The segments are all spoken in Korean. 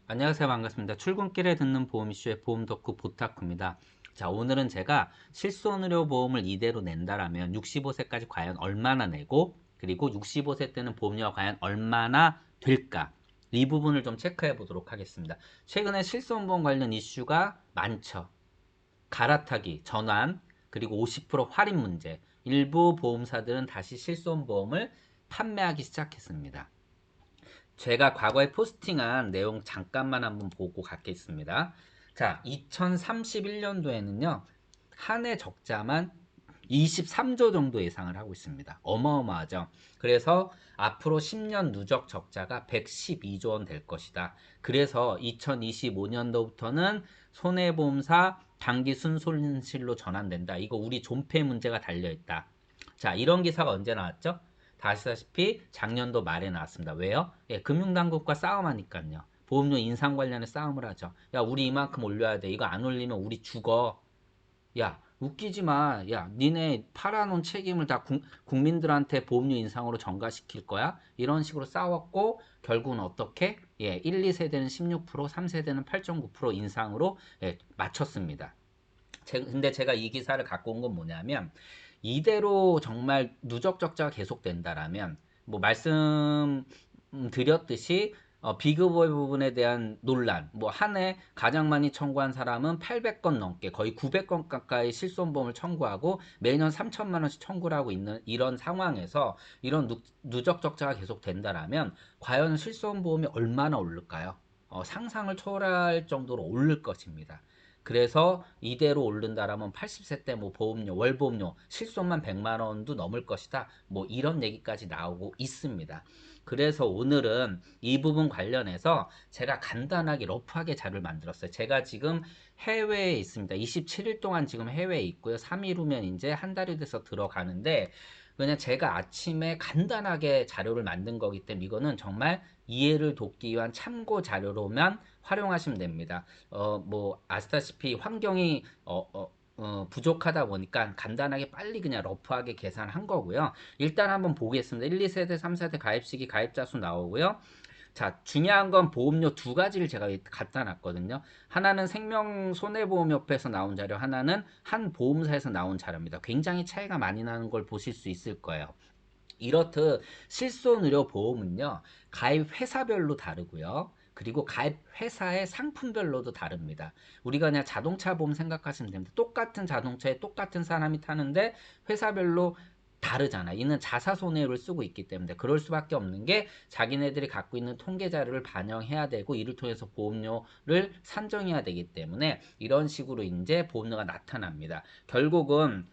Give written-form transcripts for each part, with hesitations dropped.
안녕하세요. 반갑습니다. 출근길에 듣는 보험 이슈의 보험 덕후 보타쿠입니다. 자, 오늘은 제가 실손의료 보험을 이대로 낸다라면 65세까지 과연 얼마나 내고, 그리고 65세 때는 보험료가 과연 얼마나 될까? 이 부분을 좀 체크해 보도록 하겠습니다. 최근에 실손보험 관련 이슈가 많죠. 갈아타기, 전환, 그리고 50% 할인 문제. 일부 보험사들은 다시 실손보험을 판매하기 시작했습니다. 제가 과거에 포스팅한 내용 잠깐만 한번 보고 가겠습니다. 자, 2031년도에는요, 한 해 적자만 23조 정도 예상을 하고 있습니다. 어마어마하죠. 그래서 앞으로 10년 누적 적자가 112조 원 될 것이다. 그래서 2025년도부터는 손해보험사 단기 순손실로 전환된다. 이거 우리 존폐 문제가 달려있다. 자, 이런 기사가 언제 나왔죠? 다시다시피 작년도 말에 나왔습니다. 왜요? 예, 금융당국과 싸움하니까요. 보험료 인상 관련해 싸움을 하죠. 야, 우리 이만큼 올려야 돼. 이거 안 올리면 우리 죽어. 야, 웃기지 마. 야, 니네 팔아놓은 책임을 다 국민들한테 보험료 인상으로 전가시킬 거야? 이런 식으로 싸웠고, 결국은 어떻게? 예, 1, 2세대는 16%, 3세대는 8.9% 인상으로 예, 맞췄습니다. 근데 제가 이 기사를 갖고 온 건 뭐냐면, 이대로 정말 누적 적자가 계속된다라면, 뭐 말씀드렸듯이 비급여 부분에 대한 논란, 뭐 한 해 가장 많이 청구한 사람은 800건 넘게 거의 900건 가까이 실손보험을 청구하고 매년 3천만 원씩 청구를 하고 있는 이런 상황에서 이런 누적 적자가 계속 된다라면 과연 실손보험이 얼마나 오를까요? 상상을 초월할 정도로 오를 것입니다. 그래서 이대로 오른다라면 80세 때 뭐 보험료, 월보험료, 실손만 100만 원도 넘을 것이다. 뭐 이런 얘기까지 나오고 있습니다. 그래서 오늘은 이 부분 관련해서 제가 간단하게 러프하게 자료를 만들었어요. 제가 지금 해외에 있습니다. 27일 동안 지금 해외에 있고요. 3일 후면 이제 한 달이 돼서 들어가는데 그냥 제가 아침에 간단하게 자료를 만든 거기 때문에 이거는 정말 이해를 돕기 위한 참고 자료로만 활용하시면 됩니다. 뭐 아시다시피 환경이 부족하다 보니까 간단하게 빨리 그냥 러프하게 계산한 거고요. 일단 한번 보겠습니다. 1, 2세대, 3세대 가입 시기 가입자 수 나오고요. 자, 중요한 건 보험료 두 가지를 제가 갖다 놨거든요. 하나는 생명손해보험협회에서 나온 자료, 하나는 한 보험사에서 나온 자료입니다. 굉장히 차이가 많이 나는 걸 보실 수 있을 거예요. 이렇듯 실손의료보험은요, 가입 회사별로 다르고요. 그리고 가입 회사의 상품별로도 다릅니다. 우리가 그냥 자동차 보험 생각하시면 됩니다. 똑같은 자동차에 똑같은 사람이 타는데 회사별로 다르잖아. 이는 자사손해율을 쓰고 있기 때문에 그럴 수밖에 없는 게 자기네들이 갖고 있는 통계 자료를 반영해야 되고 이를 통해서 보험료를 산정해야 되기 때문에 이런 식으로 이제 보험료가 나타납니다. 결국은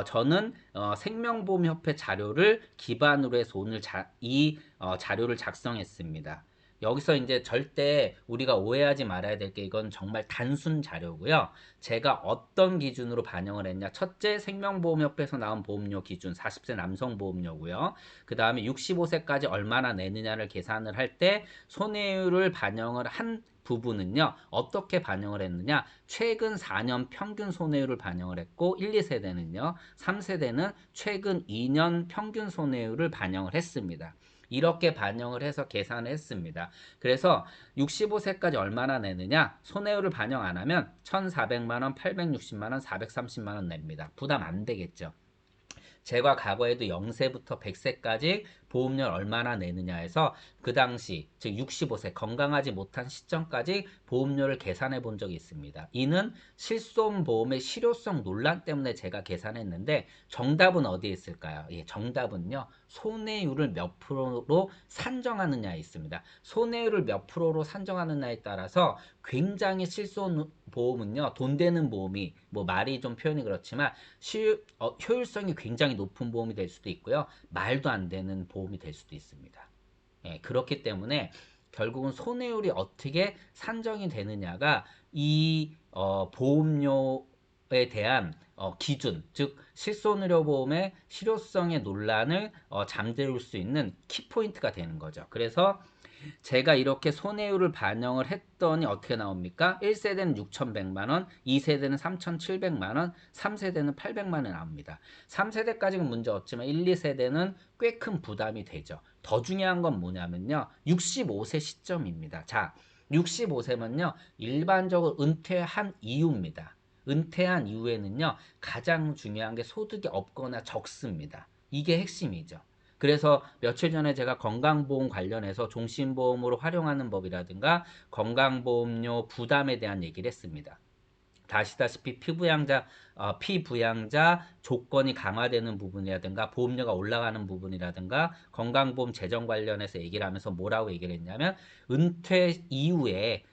저는 생명보험협회 자료를 기반으로 해서 오늘 이 자료를 작성했습니다. 여기서 이제 절대 우리가 오해하지 말아야 될 게 이건 정말 단순 자료고요. 제가 어떤 기준으로 반영을 했냐. 첫째, 생명보험협회에서 나온 보험료 기준 40세 남성 보험료고요. 그 다음에 65세까지 얼마나 내느냐를 계산을 할 때 손해율을 반영을 한 부분은요. 어떻게 반영을 했느냐. 최근 4년 평균 손해율을 반영을 했고 1, 2세대는요. 3세대는 최근 2년 평균 손해율을 반영을 했습니다. 이렇게 반영을 해서 계산을 했습니다. 그래서 65세까지 얼마나 내느냐? 손해율을 반영 안 하면 1,400만 원, 860만 원, 430만 원 냅니다. 부담 안 되겠죠. 제가 과거에도 0세부터 100세까지 보험료를 얼마나 내느냐 해서 그 당시 즉 65세 건강하지 못한 시점까지 보험료를 계산해 본 적이 있습니다. 이는 실손보험의 실효성 논란 때문에 제가 계산했는데 정답은 어디에 있을까요? 예, 정답은요. 손해율을 몇 프로로 산정하느냐에 있습니다. 손해율을 몇 프로로 산정하느냐에 따라서 굉장히 실손보험은요. 돈 되는 보험이 뭐 말이 좀 표현이 그렇지만 효율성이 굉장히 높은 보험이 될 수도 있고요. 말도 안 되는 보험이 될 수도 있습니다. 예, 그렇기 때문에 결국은 손해율이 어떻게 산정이 되느냐가 이 보험료에 대한 기준, 즉 실손의료보험의 실효성의 논란을 잠재울 수 있는 키포인트가 되는 거죠. 그래서 제가 이렇게 손해율을 반영을 했더니 어떻게 나옵니까? 1세대는 6,100만원, 2세대는 3,700만원, 3세대는 800만원이 나옵니다. 3세대까지는 문제 없지만 1, 2세대는 꽤 큰 부담이 되죠. 더 중요한 건 뭐냐면요. 65세 시점입니다. 자, 65세면요, 일반적으로 은퇴한 이유입니다. 은퇴한 이후에는요, 가장 중요한 게 소득이 없거나 적습니다. 이게 핵심이죠. 그래서 며칠 전에 제가 건강보험 관련해서 종신보험으로 활용하는 법이라든가 건강보험료 부담에 대한 얘기를 했습니다. 아시다시피 피부양자 조건이 강화되는 부분이라든가 보험료가 올라가는 부분이라든가 건강보험 재정 관련해서 얘기를 하면서 뭐라고 얘기를 했냐면 은퇴 이후에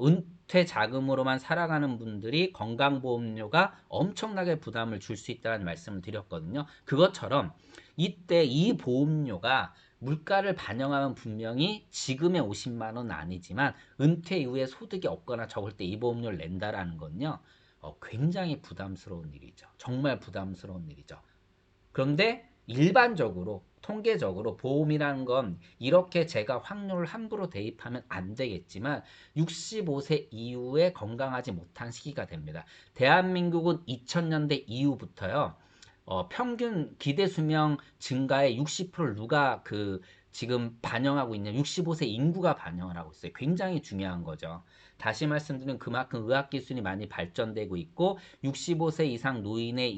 은퇴 자금으로만 살아가는 분들이 건강보험료가 엄청나게 부담을 줄 수 있다는 말씀을 드렸거든요. 그것처럼 이때 이 보험료가 물가를 반영하면 분명히 지금의 50만 원은 아니지만 은퇴 이후에 소득이 없거나 적을 때 이 보험료를 낸다라는 건요. 굉장히 부담스러운 일이죠. 정말 부담스러운 일이죠. 그런데 일반적으로 통계적으로 보험이라는 건 이렇게 제가 확률을 함부로 대입하면 안 되겠지만 65세 이후에 건강하지 못한 시기가 됩니다. 대한민국은 2000년대 이후부터요. 평균 기대 수명 증가의 60%를 누가 지금 반영하고 있냐? 65세 인구가 반영을 하고 있어요. 굉장히 중요한 거죠. 다시 말씀드리면 그만큼 의학 기술이 많이 발전되고 있고 65세 이상 노인의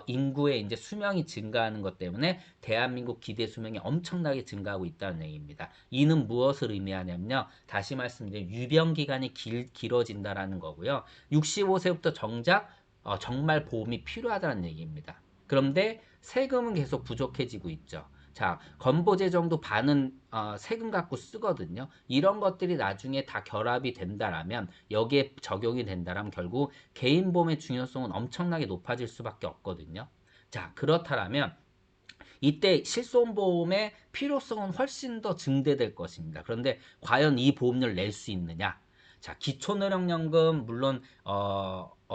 인구의 이제 수명이 증가하는 것 때문에 대한민국 기대 수명이 엄청나게 증가하고 있다는 얘기입니다. 이는 무엇을 의미하냐면요. 다시 말씀드리면 유병 기간이 길어진다라는 거고요. 65세부터 정말 보험이 필요하다는 얘기입니다. 그런데 세금은 계속 부족해지고 있죠. 자, 건보제정도 반은 세금 갖고 쓰거든요. 이런 것들이 나중에 다 결합이 된다라면 여기에 적용이 된다라면 결국 개인보험의 중요성은 엄청나게 높아질 수밖에 없거든요. 자, 그렇다면 이때 실손보험의 필요성은 훨씬 더 증대될 것입니다. 그런데 과연 이 보험료를 낼 수 있느냐? 자, 기초노령연금 물론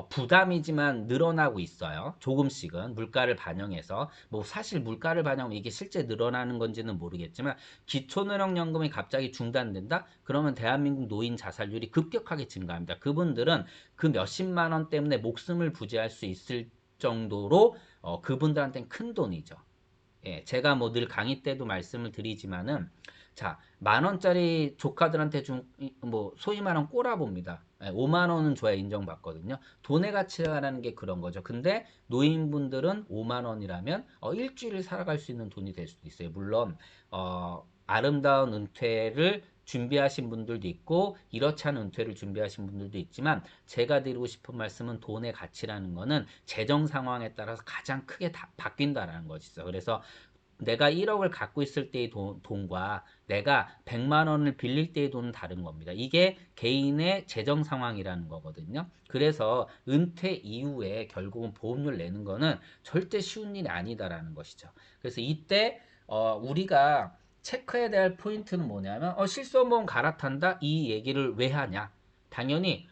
부담이지만 늘어나고 있어요. 조금씩은 물가를 반영해서 뭐 사실 물가를 반영하면 이게 실제 늘어나는 건지는 모르겠지만 기초노령연금이 갑자기 중단된다? 그러면 대한민국 노인 자살률이 급격하게 증가합니다. 그분들은 그 몇십만 원 때문에 목숨을 부지할 수 있을 정도로 그분들한테는 큰 돈이죠. 예, 제가 뭐 늘 강의 때도 말씀을 드리지만은 자, 만 원짜리 조카들한테 뭐 소위 말하면 꼬라봅니다. 예, 5만 원은 줘야 인정받거든요. 돈의 가치라는 게 그런 거죠. 근데 노인분들은 5만 원이라면 일주일을 살아갈 수 있는 돈이 될 수도 있어요. 물론 아름다운 은퇴를 준비하신 분들도 있고 이렇지 않은 은퇴를 준비하신 분들도 있지만 제가 드리고 싶은 말씀은 돈의 가치라는 거는 재정 상황에 따라서 가장 크게 바뀐다라는 것이죠. 그래서 내가 1억을 갖고 있을 때의 돈과 내가 100만 원을 빌릴 때의 돈은 다른 겁니다. 이게 개인의 재정 상황이라는 거거든요. 그래서 은퇴 이후에 결국은 보험료를 내는 거는 절대 쉬운 일이 아니다라는 것이죠. 그래서 이때 우리가 체크해야 될 포인트는 뭐냐면 실손보험 갈아탄다 이 얘기를 왜 하냐? 당연히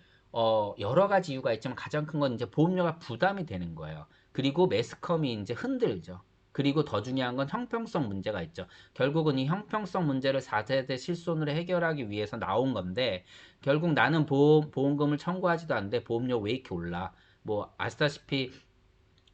여러 가지 이유가 있지만 가장 큰 건 이제 보험료가 부담이 되는 거예요. 그리고 매스컴이 이제 흔들죠. 그리고 더 중요한 건 형평성 문제가 있죠. 결국은 이 형평성 문제를 4세대 실손으로 해결하기 위해서 나온 건데 결국 나는 보험금을 청구하지도 않는데 보험료 왜 이렇게 올라? 뭐 아시다시피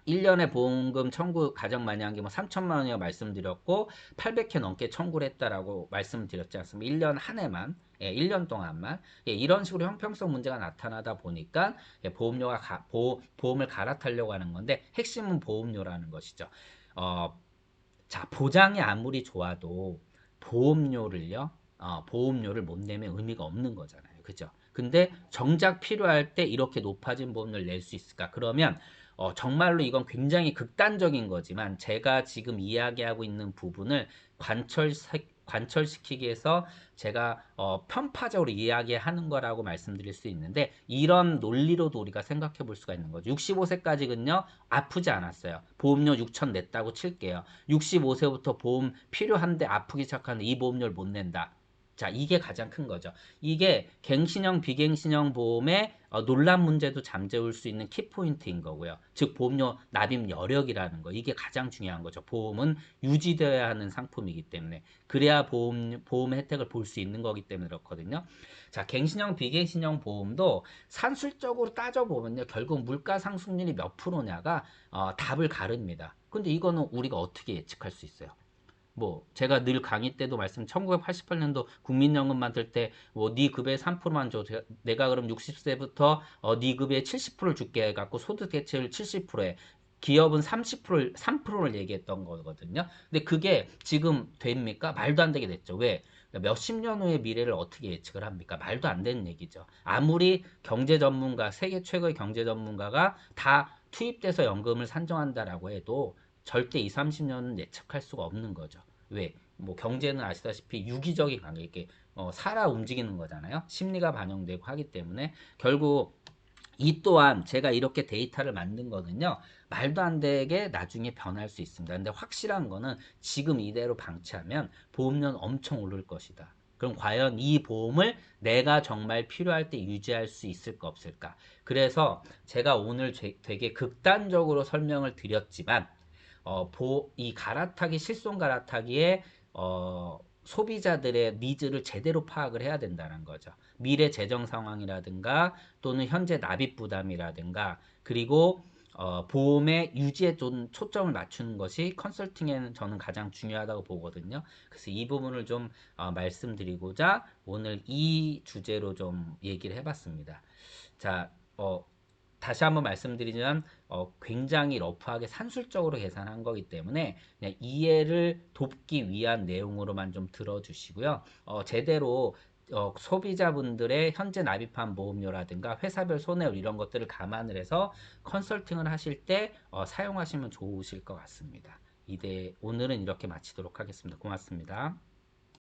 1년에 보험금 청구 가장 많이 한 게 뭐 3천만 원이라고 말씀드렸고 800회 넘게 청구를 했다라고 말씀드렸지 않습니까? 1년 한 해만. 예, 1년 동안만. 예, 이런 식으로 형평성 문제가 나타나다 보니까 예, 보험을 갈아타려고 하는 건데 핵심은 보험료라는 것이죠. 어, 자, 보장이 아무리 좋아도 보험료를 못 내면 의미가 없는 거잖아요. 그죠? 근데 정작 필요할 때 이렇게 높아진 보험료를 낼 수 있을까? 그러면 정말로 이건 굉장히 극단적인 거지만 제가 지금 이야기하고 있는 부분을 관철시키기 위해서 제가 편파적으로 이야기하는 거라고 말씀드릴 수 있는데 이런 논리로도 우리가 생각해 볼 수가 있는 거죠. 65세까지는요 아프지 않았어요. 보험료 6천 냈다고 칠게요. 65세부터 보험 필요한데 아프기 시작하는데 이 보험료를 못 낸다. 자, 이게 가장 큰 거죠. 이게 갱신형, 비갱신형 보험의 논란 문제도 잠재울 수 있는 키포인트인 거고요. 즉, 보험료 납입 여력이라는 거. 이게 가장 중요한 거죠. 보험은 유지되어야 하는 상품이기 때문에. 그래야 보험 혜택을 볼 수 있는 거기 때문에 그렇거든요. 자, 갱신형, 비갱신형 보험도 산술적으로 따져보면요. 결국 물가 상승률이 몇 프로냐가 답을 가릅니다. 근데 이거는 우리가 어떻게 예측할 수 있어요? 뭐 제가 늘 강의 때도 말씀 1988년도 국민연금 만들 때 뭐 네 급의 3%만 줘. 내가 그럼 60세부터 네 급의 70%를 줄게 해 갖고 소득 대체율 70%에 기업은 3%를 얘기했던 거거든요. 근데 그게 지금 됩니까? 말도 안 되게 됐죠. 왜? 몇십 년 후의 미래를 어떻게 예측을 합니까? 말도 안 되는 얘기죠. 아무리 경제 전문가, 세계 최고의 경제 전문가가 다 투입돼서 연금을 산정한다라고 해도 절대 2, 30년은 예측할 수가 없는 거죠. 왜? 뭐 경제는 아시다시피 유기적인 관계, 이렇게 살아 움직이는 거잖아요. 심리가 반영되고 하기 때문에 결국 이 또한 제가 이렇게 데이터를 만든 거는요. 말도 안 되게 나중에 변할 수 있습니다. 근데 확실한 거는 지금 이대로 방치하면 보험료는 엄청 오를 것이다. 그럼 과연 이 보험을 내가 정말 필요할 때 유지할 수 있을까 없을까? 그래서 제가 오늘 되게 극단적으로 설명을 드렸지만 이 갈아타기, 실손 갈아타기에 소비자들의 니즈를 제대로 파악을 해야 된다는 거죠. 미래 재정 상황이라든가 또는 현재 납입 부담이라든가 그리고 보험의 유지에 좀 초점을 맞추는 것이 컨설팅에는 저는 가장 중요하다고 보거든요. 그래서 이 부분을 좀 말씀드리고자 오늘 이 주제로 좀 얘기를 해봤습니다. 자, 다시 한번 말씀드리자면 굉장히 러프하게 산술적으로 계산한 거기 때문에 그냥 이해를 돕기 위한 내용으로만 좀 들어주시고요. 제대로 소비자분들의 현재 납입한 보험료라든가 회사별 손해율 이런 것들을 감안을 해서 컨설팅을 하실 때 사용하시면 좋으실 것 같습니다. 오늘은 이렇게 마치도록 하겠습니다. 고맙습니다.